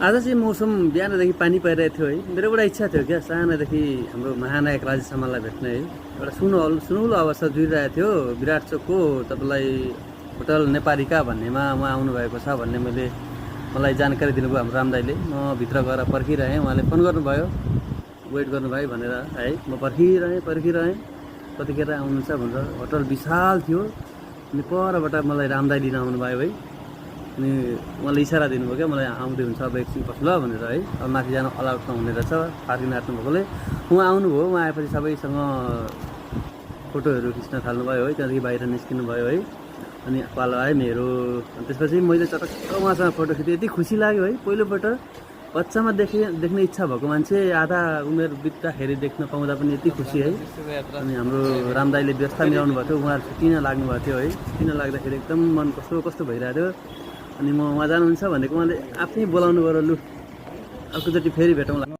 आज चाहिँ मौसम बिहानदेखि पानी परिरहेको थियो है। मेरो एउटा इच्छा थियो क्या, सानोदेखि हाम्रो महानायक राजेश हमाललाई भेट्ने है। एउटा सुनौलो अवस्था जुरिरहेको थियो विराट चोकको तपाईँलाई होटल नेपारिका भन्नेमा उहाँ आउनुभएको छ भन्ने मलाई जानकारी दिनुभयो हाम्रो राम दाइले। म भित्र गएर पर्खिरहेँ, उहाँले फोन गर्नुभयो वेट गर्नुभयो भनेर है। म पर्खिरहेँ कतिखेर आउनुहुन्छ भनेर। होटल विशाल थियो अनि परबाट मलाई राम दाइ लिन आउनुभयो है। अनि उहाँले इसारा दिनुभयो क्या, मलाई आउँदै हुन्छ अब एकछिन पछि ल भनेर है। अब माथि जानु अलाउड नहुने रहेछ पार्किङ नाट्नु भएकोले। उहाँ आउनुभयो, उहाँ आएपछि सबैसँग फोटोहरू खिच्न थाल्नुभयो है। त्यहाँदेखि बाहिर निस्किनु भयो है। अनि पालो आयो मेरो। अनि त्यसपछि मैले चटक्क उहाँसँग फोटो खिचेँ। यति खुसी लाग्यो है, पहिलोपल्ट बच्चामा देख्ने इच्छा भएको मान्छे आधा उमेर बित्दाखेरि देख्न पाउँदा पनि यति खुसी है। अनि हाम्रो राम दाइले व्यवस्था मिलाउनु भएको थियो, उहाँहरू छुट्टिन लाग्नु भएको थियो है। छुट्टिन लाग्दाखेरि एकदम मन कस्तो भइरहेको थियो। अनि म उहाँ जानुहुन्छ भनेको उहाँले आफै बोलाउनु गएर लु अर्कोचोटि फेरि भेटौँला।